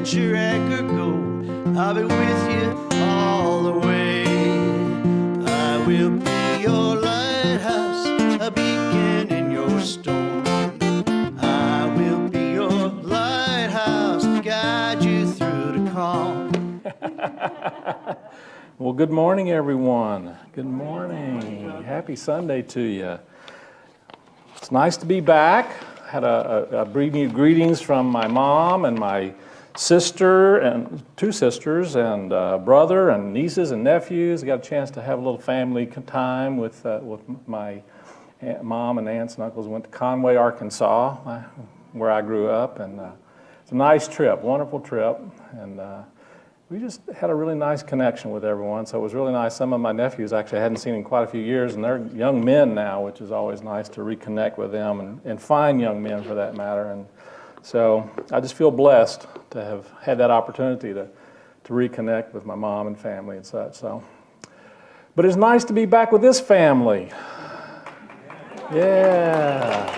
adventure anchor go. I'll be with you all the way. I will be your lighthouse, a beacon in your storm. I will be your lighthouse to guide you through the calm. Well, good morning, everyone. Good morning. Happy Sunday to you. It's nice to be back. Had a greetings from my mom and my sister and two sisters and brother and nieces and nephews. I got a chance to have a little family time with my mom and aunts and uncles. Went to Conway, Arkansas, where I grew up, and it's a nice trip, wonderful trip, and we just had a really nice connection with everyone, so it was really nice. Some of my nephews actually I hadn't seen in quite a few years, and they're young men now, which is always nice to reconnect with them and fine young men for that matter. And so I just feel blessed to have had that opportunity to reconnect with my mom and family and such. So, but it's nice to be back with this family. Yeah.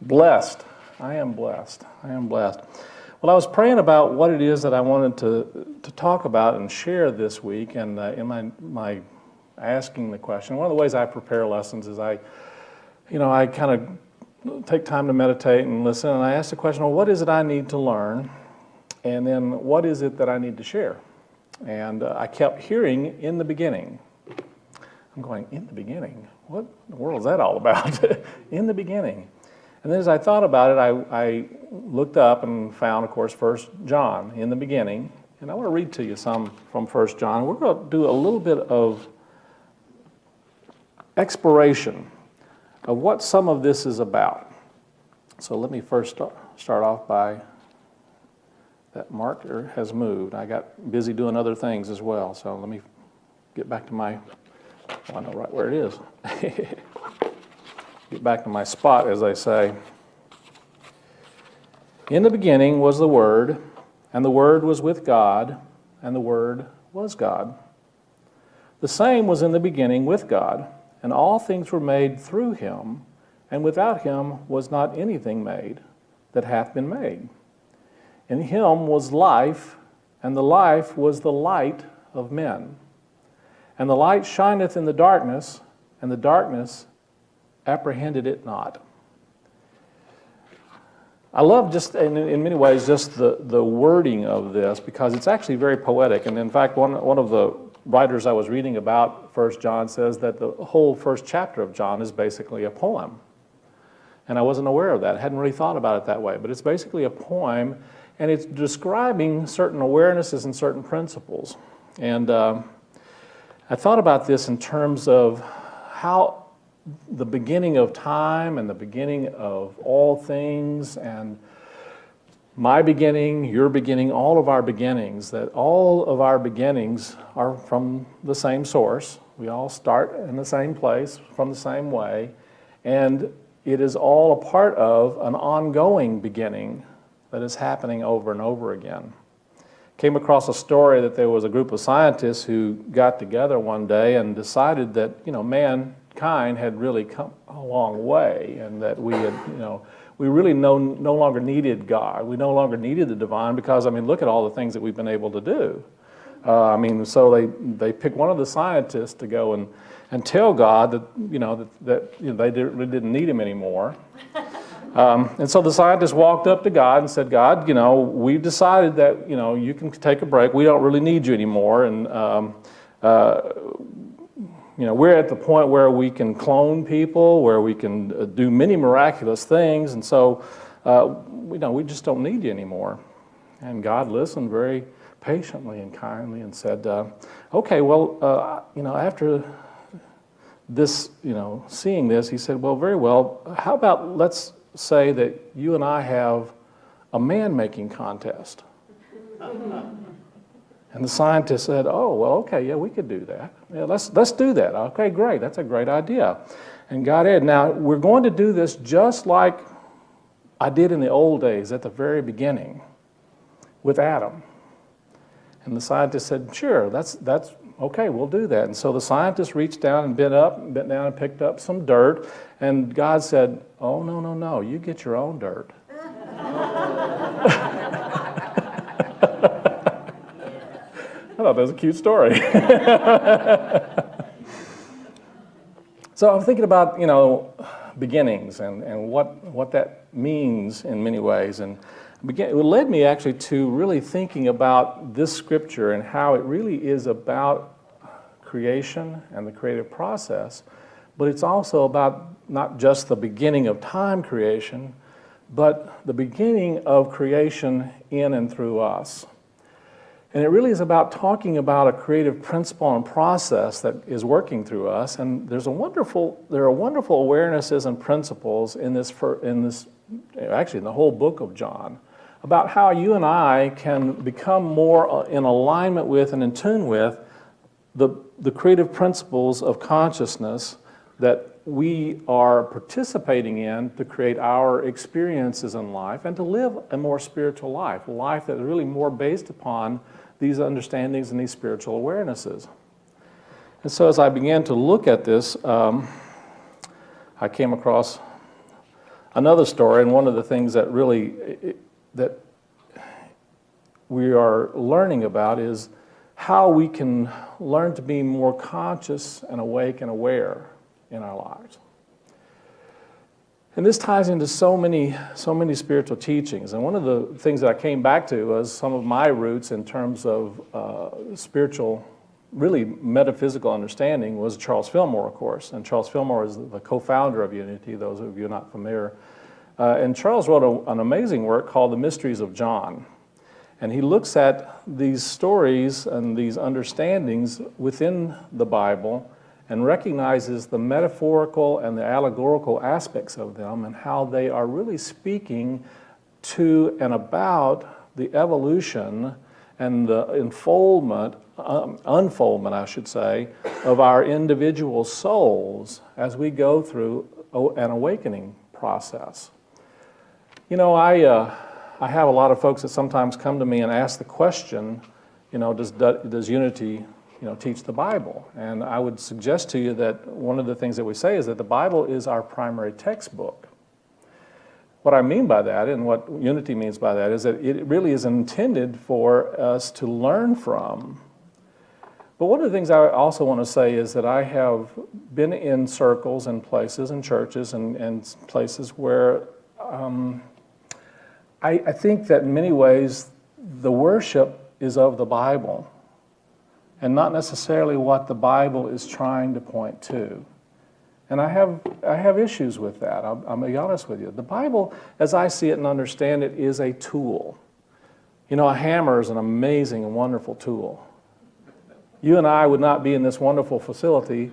Blessed. I am blessed. I am blessed. Well, I was praying about what it is that I wanted to talk about and share this week, and in my asking the question, one of the ways I prepare lessons is I kind of take time to meditate and listen, and I ask the question, well, what is it I need to learn, and then what is it that I need to share? And I kept hearing, in the beginning. I'm going, in the beginning? What in the world is that all about? In the beginning. And then as I thought about it, I looked up and found, of course, 1 John, in the beginning. And I want to read to you some from 1 John. We're going to do a little bit of exploration of what some of this is about. So let me first start off by, that marker has moved. I got busy doing other things as well. So let me get back to my, I know right where it is. Get back to my spot, as they say. In the beginning was the Word, and the Word was with God, and the Word was God. The same was in the beginning with God, and all things were made through him, and without him was not anything made that hath been made. In him was life, and the life was the light of men. And the light shineth in the darkness, and the darkness apprehended it not. I love just, in many ways, just the wording of this, because it's actually very poetic. And in fact, one of the writers I was reading about 1 John says that the whole first chapter of John is basically a poem. And I wasn't aware of that. I hadn't really thought about it that way. But it's basically a poem, and it's describing certain awarenesses and certain principles. And I thought about this in terms of how the beginning of time and the beginning of all things, and my beginning, your beginning, all of our beginnings, that all of our beginnings are from the same source. We all start in the same place, from the same way, and it is all a part of an ongoing beginning that is happening over and over again. Came across a story that there was a group of scientists who got together one day and decided that, mankind had really come a long way, and that we had, we really no longer needed God. We no longer needed the divine, because, look at all the things that we've been able to do. So they picked one of the scientists to go and tell God that they really didn't need him anymore. And so the scientist walked up to God and said, God, we've decided that, you can take a break. We don't really need you anymore. And, we're at the point where we can clone people, where we can do many miraculous things. And so, we just don't need you anymore. And God listened very patiently and kindly and said, okay, well, after this, seeing this, he said, well, very well, how about let's say that you and I have a man-making contest. And the scientist said, oh, well, okay, yeah, we could do that. Yeah, let's do that. Okay, great, that's a great idea. And God added, now, we're going to do this just like I did in the old days at the very beginning with Adam. And the scientist said, sure, that's okay, we'll do that. And so the scientist reached down and bent down and picked up some dirt. And God said, oh, no, you get your own dirt. I thought that was a cute story. So I'm thinking about, beginnings and what that means in many ways. And it led me actually to really thinking about this scripture and how it really is about creation and the creative process, but it's also about not just the beginning of time creation, but the beginning of creation in and through us. And it really is about talking about a creative principle and process that is working through us. And there are wonderful awarenesses and principles in actually in the whole book of John, about how you and I can become more in alignment with and in tune with the creative principles of consciousness that we are participating in to create our experiences in life and to live a more spiritual life, a life that is really more based upon these understandings and these spiritual awarenesses. And so as I began to look at this, I came across another story, and one of the things that that we are learning about is how we can learn to be more conscious and awake and aware in our lives. And this ties into so many spiritual teachings. And one of the things that I came back to was some of my roots in terms of spiritual, really metaphysical understanding was Charles Fillmore, of course. And Charles Fillmore is the co-founder of Unity, those of you not familiar. And Charles wrote an amazing work called The Mysteries of John. And he looks at these stories and these understandings within the Bible and recognizes the metaphorical and the allegorical aspects of them and how they are really speaking to and about the evolution and the unfoldment, I should say, of our individual souls as we go through an awakening process. I have a lot of folks that sometimes come to me and ask the question, does Unity teach the Bible? And I would suggest to you that one of the things that we say is that the Bible is our primary textbook. What I mean by that, and what Unity means by that, is that it really is intended for us to learn from. But one of the things I also want to say is that I have been in circles and places and churches and places where I think that in many ways the worship is of the Bible, and not necessarily what the Bible is trying to point to. And I have issues with that. I'll be honest with you. The Bible, as I see it and understand it, is a tool. A hammer is an amazing and wonderful tool. You and I would not be in this wonderful facility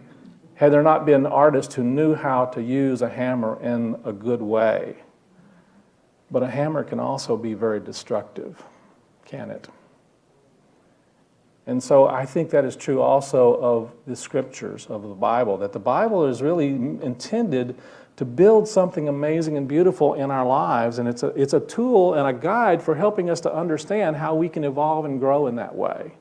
had there not been artists who knew how to use a hammer in a good way. But a hammer can also be very destructive, can it? And so I think that is true also of the scriptures of the Bible, that the Bible is really intended to build something amazing and beautiful in our lives, and it's a tool and a guide for helping us to understand how we can evolve and grow in that way.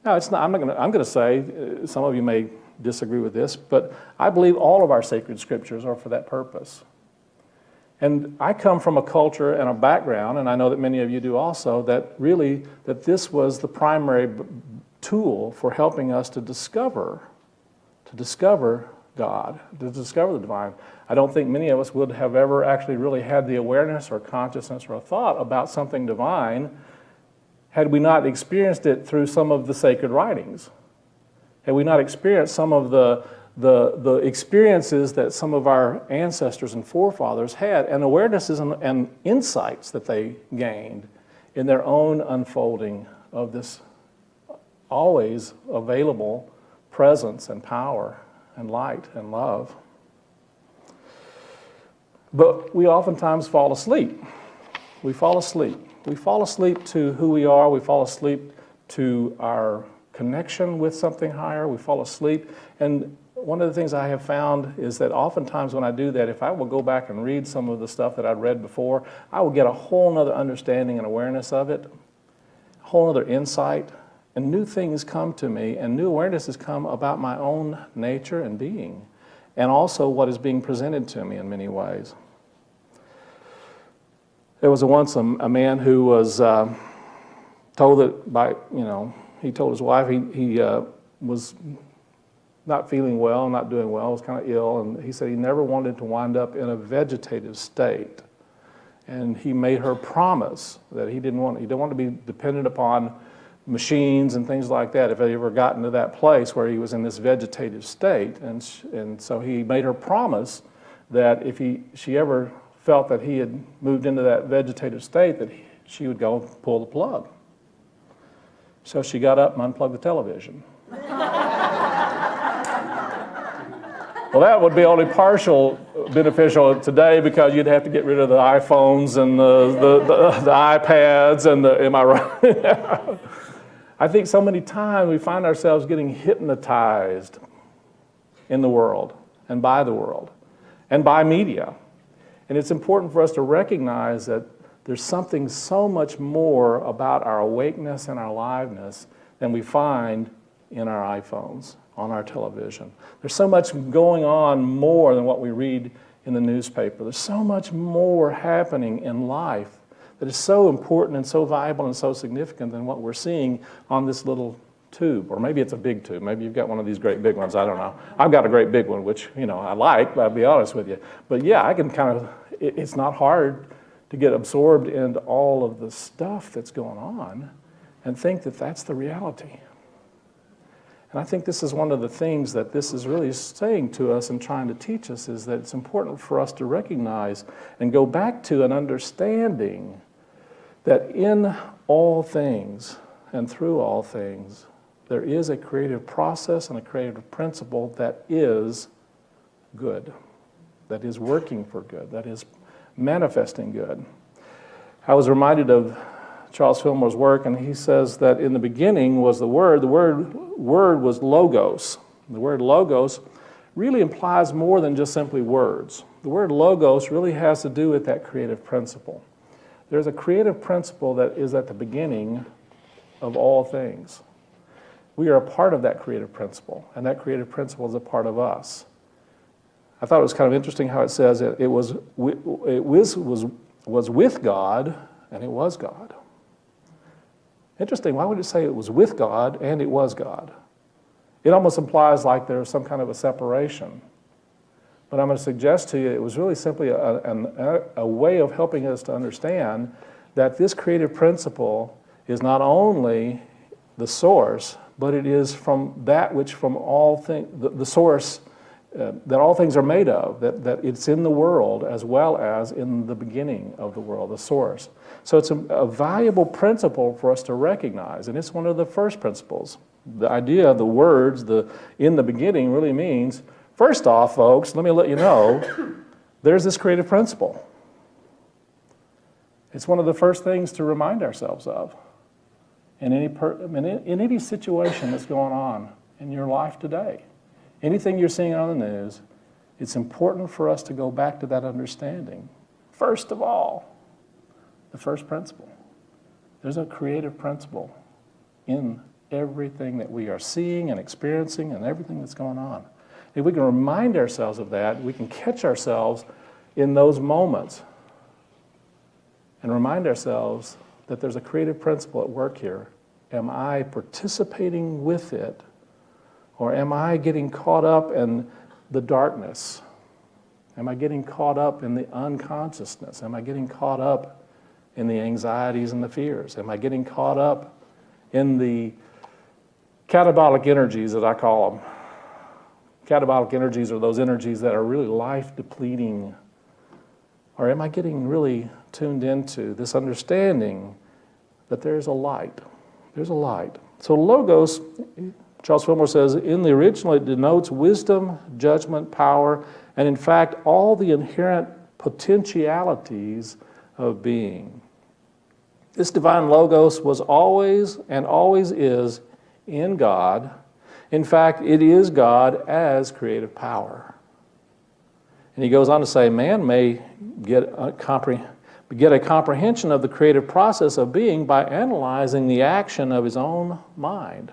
Now, I'm going to say, some of you may disagree with this, but I believe all of our sacred scriptures are for that purpose. And I come from a culture and a background, and I know that many of you do also, that this was the primary tool for helping us to discover God, to discover the divine. I don't think many of us would have ever actually really had the awareness or consciousness or thought about something divine had we not experienced it through some of the sacred writings. Had we not experienced some of the experiences that some of our ancestors and forefathers had, and awarenesses and insights that they gained in their own unfolding of this always available presence and power and light and love. But we oftentimes fall asleep. We fall asleep. We fall asleep to who we are. We fall asleep to our connection with something higher. We fall asleep. And one of the things I have found is that oftentimes when I do that, if I will go back and read some of the stuff that I'd read before, I will get a whole other understanding and awareness of it, a whole other insight, and new things come to me, and new awarenesses come about my own nature and being, and also what is being presented to me in many ways. There was once a man who was told that he told his wife he was not feeling well, not doing well, was kind of ill, and he said he never wanted to wind up in a vegetative state. And he made her promise that he didn't want to be dependent upon machines and things like that if he ever got into that place where he was in this vegetative state. And so he made her promise that if she ever felt that he had moved into that vegetative state, that she would go pull the plug. So she got up and unplugged the television. Well, that would be only partial beneficial today because you'd have to get rid of the iPhones and the iPads and am I right? I think so many times we find ourselves getting hypnotized in the world and by the world and by media. And it's important for us to recognize that there's something so much more about our awakeness and our aliveness than we find in our iPhones, on our television. There's so much going on more than what we read in the newspaper. There's so much more happening in life that is so important and so valuable and so significant than what we're seeing on this little tube. Or maybe it's a big tube. Maybe you've got one of these great big ones. I don't know. I've got a great big one, which I like, but I'll be honest with you. But yeah, I can it's not hard to get absorbed into all of the stuff that's going on and think that that's the reality. And I think this is one of the things that this is really saying to us and trying to teach us, is that it's important for us to recognize and go back to an understanding that in all things and through all things, there is a creative process and a creative principle that is good, that is working for good, that is manifesting good. I was reminded of Charles Fillmore's work, and he says that in the beginning was the word was logos. The word logos really implies more than just simply words. The word logos really has to do with that creative principle. There's a creative principle that is at the beginning of all things. We are a part of that creative principle, and that creative principle is a part of us. I thought it was kind of interesting how it says it was with God, and it was God. Interesting, why would it say it was with God and it was God? It almost implies like there's some kind of a separation. But I'm going to suggest to you it was really simply a way of helping us to understand that this creative principle is not only the source, but it is from that which from all things, the source that all things are made of, that it's in the world as well as in the beginning of the world, the source. So it's a valuable principle for us to recognize, and it's one of the first principles. The idea of the words, in the beginning, really means, first off, folks, let me let you know, there's this creative principle. It's one of the first things to remind ourselves of in any situation that's going on in your life today. Anything you're seeing on the news, it's important for us to go back to that understanding. First of all, the first principle. There's a creative principle in everything that we are seeing and experiencing and everything that's going on. If we can remind ourselves of that, we can catch ourselves in those moments and remind ourselves that there's a creative principle at work here. Am I participating with it? Or am I getting caught up in the darkness? Am I getting caught up in the unconsciousness? Am I getting caught up in the anxieties and the fears? Am I getting caught up in the catabolic energies, as I call them? Catabolic energies are those energies that are really life-depleting. Or am I getting really tuned into this understanding that there's a light? There's a light. So logos, Charles Fillmore says, in the original it denotes wisdom, judgment, power, and in fact all the inherent potentialities of being. This divine logos was always and always is in God. In fact, it is God as creative power. And he goes on to say, man may get a comprehension of the creative process of being by analyzing the action of his own mind.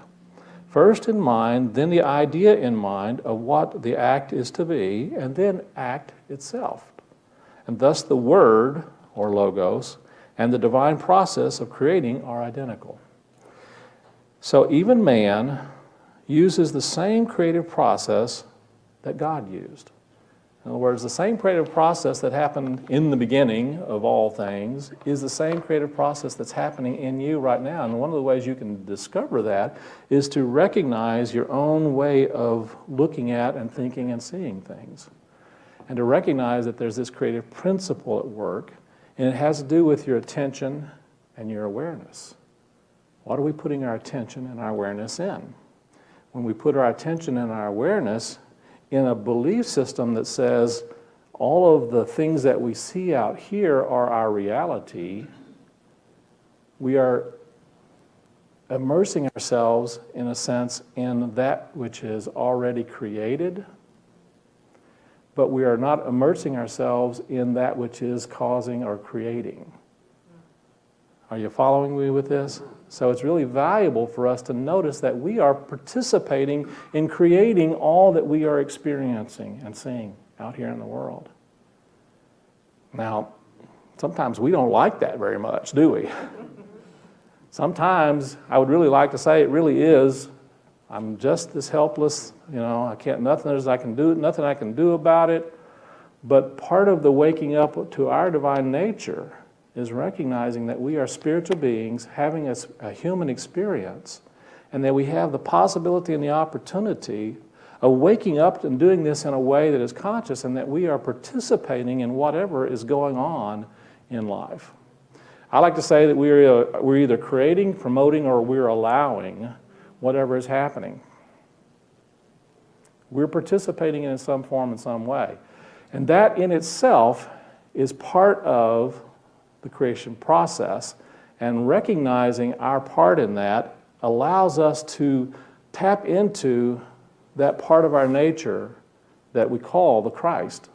First in mind, then the idea in mind of what the act is to be, and then act itself. And thus the word or logos, and the divine process of creating are identical. So even man uses the same creative process that God used. In other words, the same creative process that happened in the beginning of all things is the same creative process that's happening in you right now. And one of the ways you can discover that is to recognize your own way of looking at and thinking and seeing things. And to recognize that there's this creative principle at work, and it has to do with your attention and your awareness. What are we putting our attention and our awareness in? When we put our attention and our awareness in a belief system that says all of the things that we see out here are our reality, we are immersing ourselves, in a sense, in that which is already created, but we are not immersing ourselves in that which is causing or creating. Are you following me with this? So it's really valuable for us to notice that we are participating in creating all that we are experiencing and seeing out here in the world. Now, sometimes we don't like that very much, do we? Sometimes I would really like to say it really is, I'm just this helpless, I can't, nothing I can do about it. But part of the waking up to our divine nature is recognizing that we are spiritual beings having a human experience, and that we have the possibility and the opportunity of waking up and doing this in a way that is conscious, and that we are participating in whatever is going on in life. I like to say that we're either creating, promoting, or we're allowing whatever is happening. We're participating in some form in some way. And that in itself is part of the creation process, and recognizing our part in that allows us to tap into that part of our nature that we call the Christ.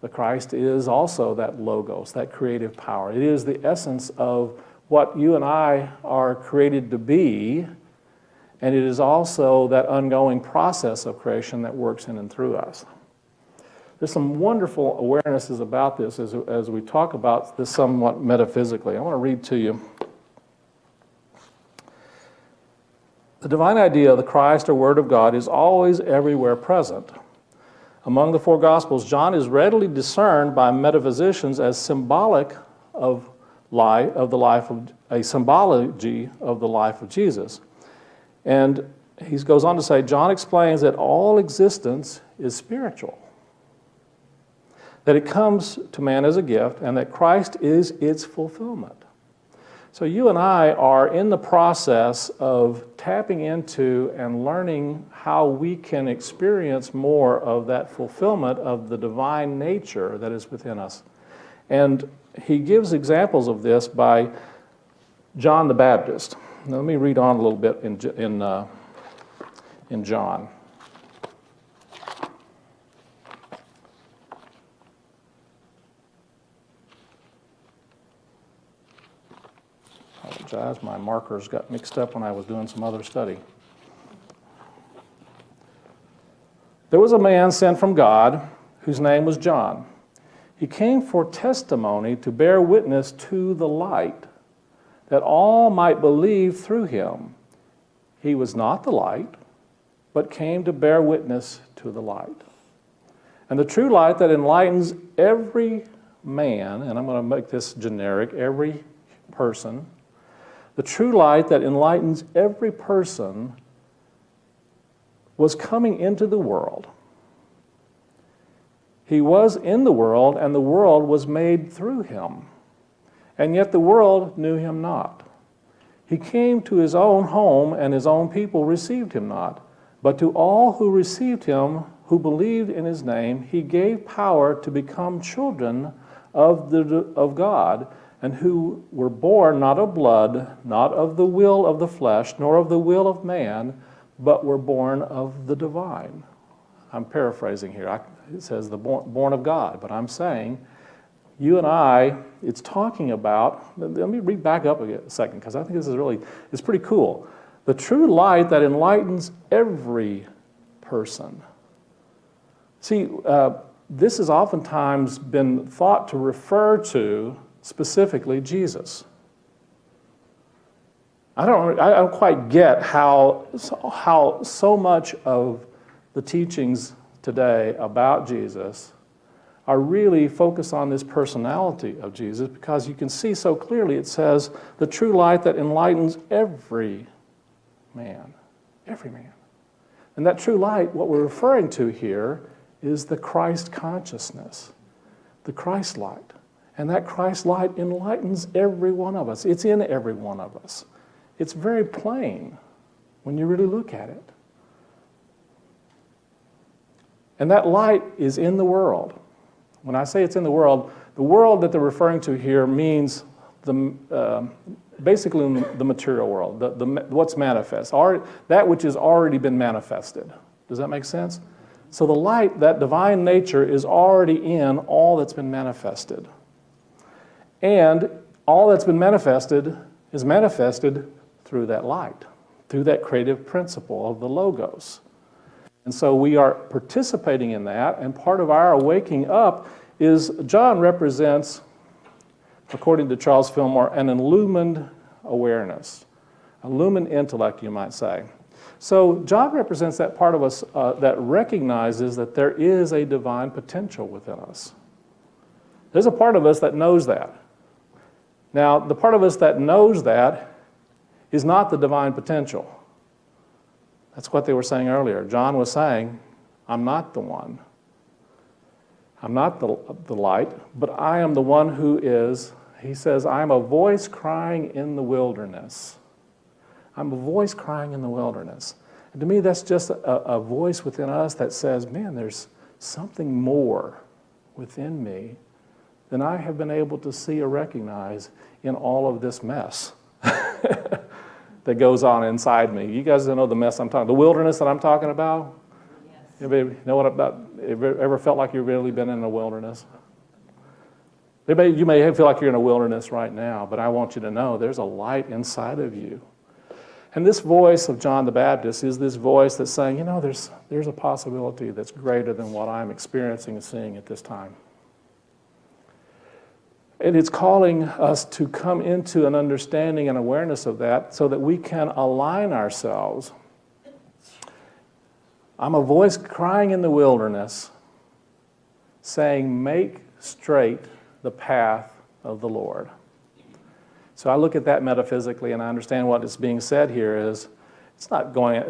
The Christ is also that logos, that creative power. It is the essence of what you and I are created to be, and it is also that ongoing process of creation that works in and through us. There's some wonderful awarenesses about this as we talk about this somewhat metaphysically. I want to read to you. The divine idea of the Christ or Word of God is always everywhere present. Among the four Gospels, John is readily discerned by metaphysicians as symbolic of a symbology of the life of Jesus. And he goes on to say, John explains that all existence is spiritual, that it comes to man as a gift, and that Christ is its fulfillment. So you and I are in the process of tapping into and learning how we can experience more of that fulfillment of the divine nature that is within us. And he gives examples of this by John the Baptist. Now, let me read on a little bit in John. My markers got mixed up when I was doing some other study. There was a man sent from God whose name was John. He came for testimony to bear witness to the light, that all might believe through him. He was not the light, but came to bear witness to the light. And the true light that enlightens every man, and I'm going to make this generic, every person, the true light that enlightens every person was coming into the world. He was in the world, and the world was made through him. And yet the world knew him not. He came to his own home, and his own people received him not. But to all who received him, who believed in his name, he gave power to become children of God, and who were born not of blood, not of the will of the flesh, nor of the will of man, but were born of the divine. I'm paraphrasing here. It says the born of God, but I'm saying you and I, it's talking about, let me read back up a second, because I think this is it's pretty cool. The true light that enlightens every person. See, this has oftentimes been thought to refer to specifically Jesus. I don't quite get how so much of the teachings today about Jesus are really focused on this personality of Jesus, because you can see so clearly it says, the true light that enlightens every man. Every man. And that true light, what we're referring to here, is the Christ consciousness, the Christ light. And that Christ light enlightens every one of us. It's in every one of us. It's very plain when you really look at it. And that light is in the world. When I say it's in the world that they're referring to here means basically the material world, what's manifest, that which has already been manifested. Does that make sense? So the light, that divine nature, is already in all that's been manifested. And all that's been manifested is manifested through that light, through that creative principle of the Logos. And so we are participating in that, and part of our waking up is John represents, according to Charles Fillmore, an illumined awareness, illumined intellect, you might say. So John represents that part of us that recognizes that there is a divine potential within us. There's a part of us that knows that. Now, the part of us that knows that is not the divine potential. That's what they were saying earlier. John was saying, I'm not the one. I'm not the light, but I am the one who is, he says, I'm a voice crying in the wilderness. I'm a voice crying in the wilderness. And to me, that's just a voice within us that says, man, there's something more within me than I have been able to see or recognize in all of this mess that goes on inside me. You guys don't know the mess I'm talking about, the wilderness that I'm talking about? Yes. Anybody know what about, ever felt like you've really been in a wilderness? You may feel like you're in a wilderness right now, but I want you to know there's a light inside of you. And this voice of John the Baptist is this voice that's saying, you know, there's a possibility that's greater than what I'm experiencing and seeing at this time. And it's calling us to come into an understanding and awareness of that so that we can align ourselves. I'm a voice crying in the wilderness saying, make straight the path of the Lord. So I look at that metaphysically and I understand what is being said here is, it's not going,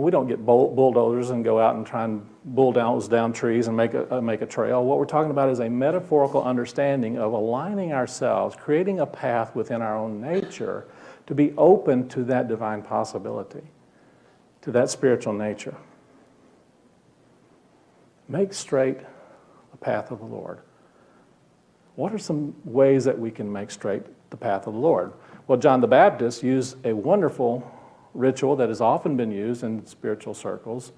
we don't get bulldozers and go out and try and bulldoze down trees and make a trail. What we're talking about is a metaphorical understanding of aligning ourselves, creating a path within our own nature to be open to that divine possibility, to that spiritual nature. Make straight the path of the Lord. What are some ways that we can make straight the path of the Lord? Well, John the Baptist used a wonderful ritual that has often been used in spiritual circles,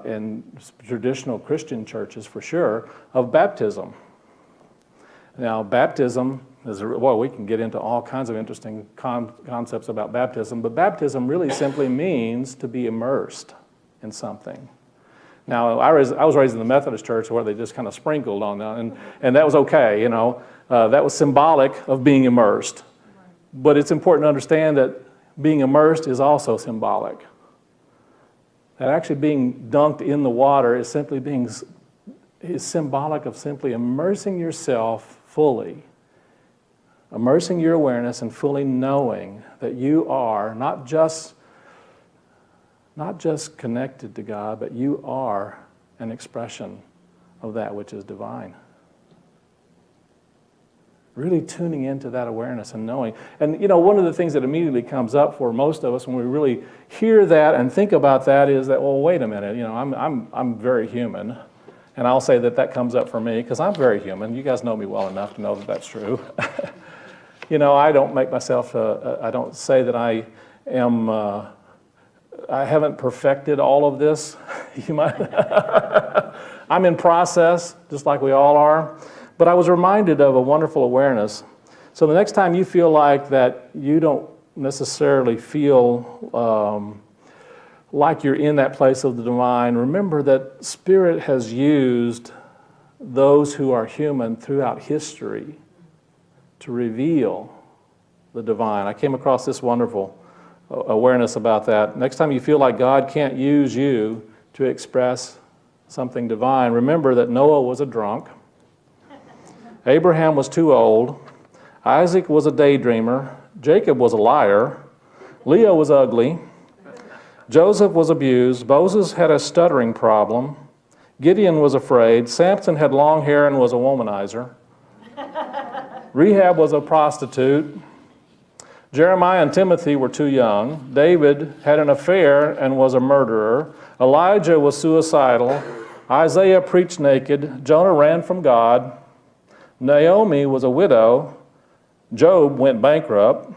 in traditional Christian churches for sure, of baptism. Now, baptism is, well, we can get into all kinds of interesting concepts about baptism, but baptism really simply means to be immersed in something. Now, I was raised in the Methodist church where they just kind of sprinkled on that, and that was okay, you know. That was symbolic of being immersed. But it's important to understand that being immersed is also symbolic. That actually being dunked in the water is symbolic of simply immersing yourself fully, immersing your awareness and fully knowing that you are not just connected to God, but you are an expression of that which is divine. Really tuning into that awareness and knowing. And you know, one of the things that immediately comes up for most of us when we really hear that and think about that is that, well, wait a minute, you know, I'm very human. And I'll say that comes up for me because I'm very human. You guys know me well enough to know that that's true. You know, I don't make myself, I don't say that I am, I haven't perfected all of this. You might, I'm in process, just like we all are. But I was reminded of a wonderful awareness. So the next time you feel like that you don't necessarily feel like you're in that place of the divine, remember that Spirit has used those who are human throughout history to reveal the divine. I came across this wonderful awareness about that. Next time you feel like God can't use you to express something divine, remember that Noah was a drunk, Abraham was too old, Isaac was a daydreamer, Jacob was a liar, Leah was ugly, Joseph was abused, Moses had a stuttering problem, Gideon was afraid, Samson had long hair and was a womanizer, Rahab was a prostitute, Jeremiah and Timothy were too young, David had an affair and was a murderer, Elijah was suicidal, Isaiah preached naked, Jonah ran from God, Naomi was a widow, Job went bankrupt,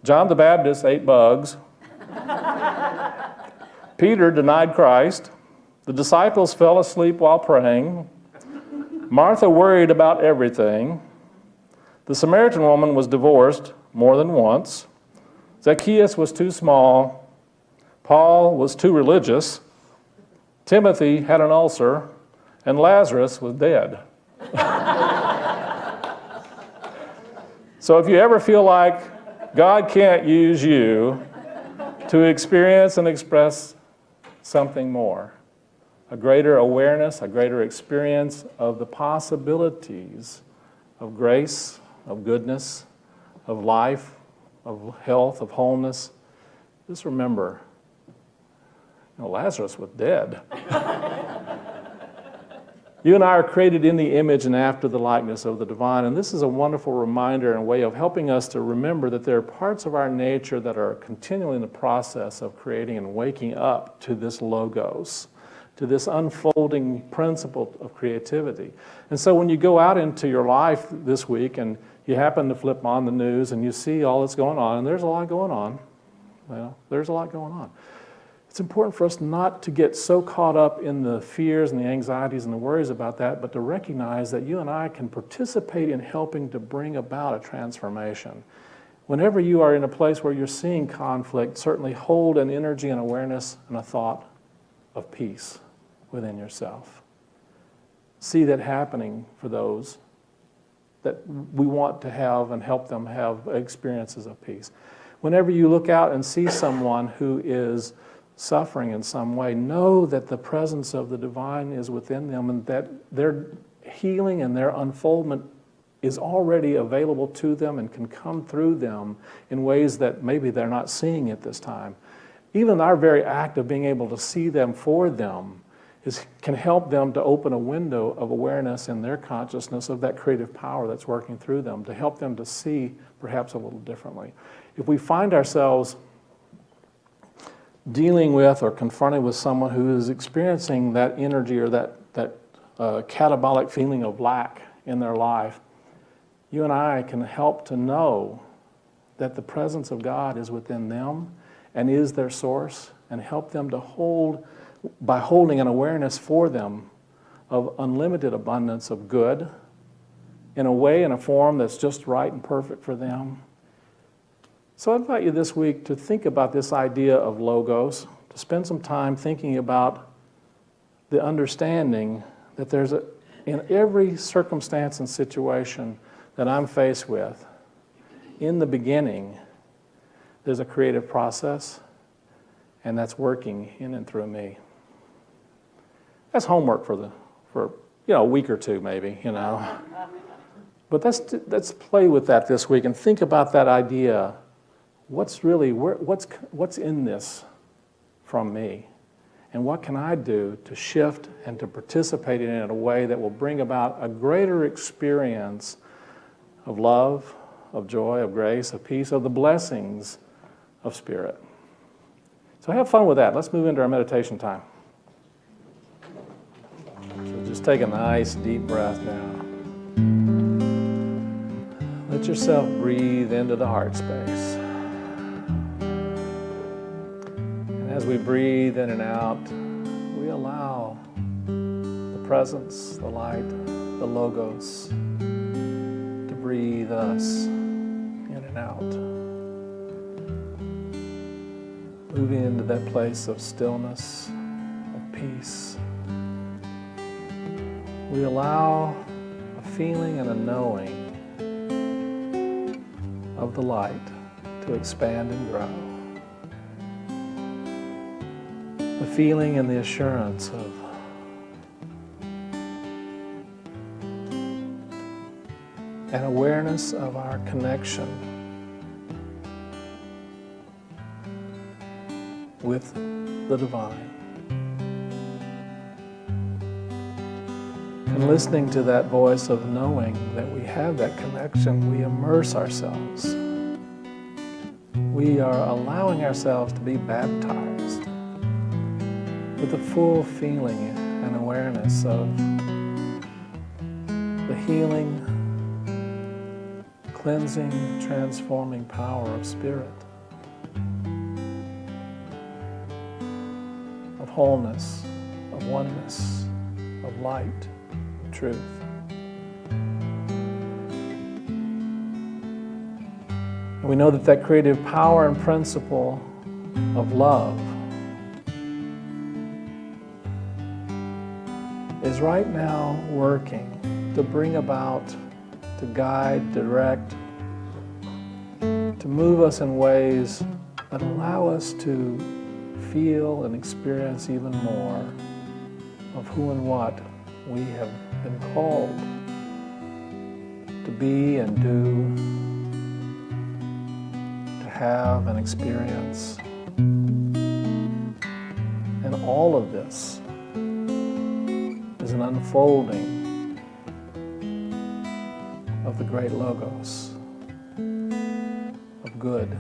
John the Baptist ate bugs, Peter denied Christ, the disciples fell asleep while praying, Martha worried about everything, the Samaritan woman was divorced more than once, Zacchaeus was too small, Paul was too religious, Timothy had an ulcer, and Lazarus was dead. So if you ever feel like God can't use you to experience and express something more, a greater awareness, a greater experience of the possibilities of grace, of goodness, of life, of health, of wholeness, just remember, Lazarus was dead. You and I are created in the image and after the likeness of the divine, and this is a wonderful reminder and way of helping us to remember that there are parts of our nature that are continually in the process of creating and waking up to this logos, to this unfolding principle of creativity. And so when you go out into your life this week and you happen to flip on the news and you see all that's going on, and there's a lot going on, there's a lot going on. It's important for us not to get so caught up in the fears and the anxieties and the worries about that, but to recognize that you and I can participate in helping to bring about a transformation. Whenever you are in a place where you're seeing conflict, certainly hold an energy and awareness and a thought of peace within yourself. See that happening for those that we want to have and help them have experiences of peace. Whenever you look out and see someone who is suffering in some way, know that the presence of the divine is within them and that their healing and their unfoldment is already available to them and can come through them in ways that maybe they're not seeing at this time. Even our very act of being able to see them for them can help them to open a window of awareness in their consciousness of that creative power that's working through them, to help them to see perhaps a little differently. If we find ourselves dealing with or confronted with someone who is experiencing that energy or that catabolic feeling of lack in their life, you and I can help to know that the presence of God is within them and is their source, and help them to hold, by holding an awareness for them of unlimited abundance of good in a way, in a form that's just right and perfect for them. So I invite you this week to think about this idea of logos, to spend some time thinking about the understanding that there's in every circumstance and situation that I'm faced with, in the beginning, there's a creative process, and that's working in and through me. That's homework for a week or two maybe, But let's play with that this week and think about that idea. What's in this from me? And what can I do to shift and to participate in it in a way that will bring about a greater experience of love, of joy, of grace, of peace, of the blessings of Spirit? So have fun with that. Let's move into our meditation time. So just take a nice deep breath now. Let yourself breathe into the heart space. As we breathe in and out, we allow the presence, the light, the logos to breathe us in and out. Moving into that place of stillness, of peace. we allow a feeling and a knowing of the light to expand and grow. The feeling and the assurance of an awareness of our connection with the divine. And listening to that voice of knowing that we have that connection, we immerse ourselves. We are allowing ourselves to be baptized with a full feeling and awareness of the healing, cleansing, transforming power of Spirit, of wholeness, of oneness, of light, of truth. And we know that that creative power and principle of love is right now working to bring about, to guide, direct, to move us in ways that allow us to feel and experience even more of who and what we have been called to be and do, to have and experience. And all of this is an unfolding of the great Logos, of good.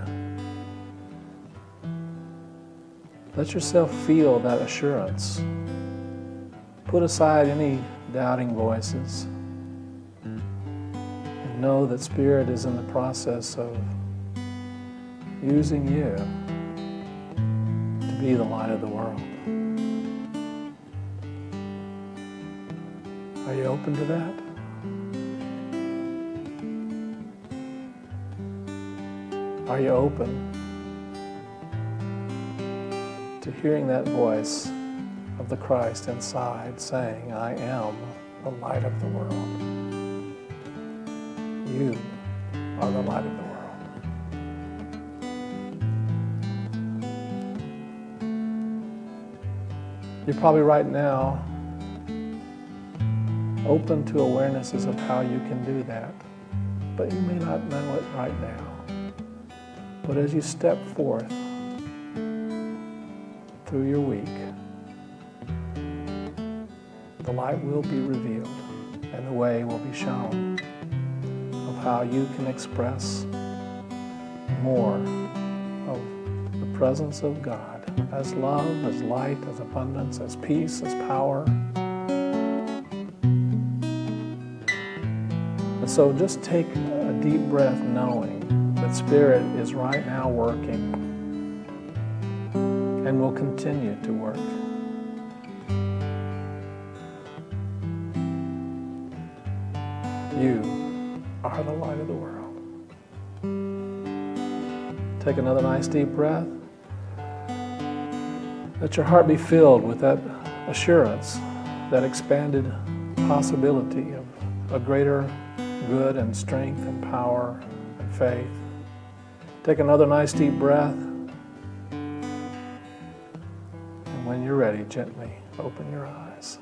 Let yourself feel that assurance. Put aside any doubting voices and know that Spirit is in the process of using you to be the light of the world. Are you open to that? Are you open to hearing that voice of the Christ inside saying, I am the light of the world. You are the light of the world. You're probably right now open to awarenesses of how you can do that, but you may not know it right now. But as you step forth through your week, the light will be revealed and the way will be shown of how you can express more of the presence of God as love, as light, as abundance, as peace, as power. And so just take a deep breath knowing that Spirit is right now working and will continue to work. You are the light of the world. Take another nice deep breath. Let your heart be filled with that assurance, that expanded possibility of a greater good and strength and power and faith. Take another nice deep breath. And when you're ready, gently open your eyes.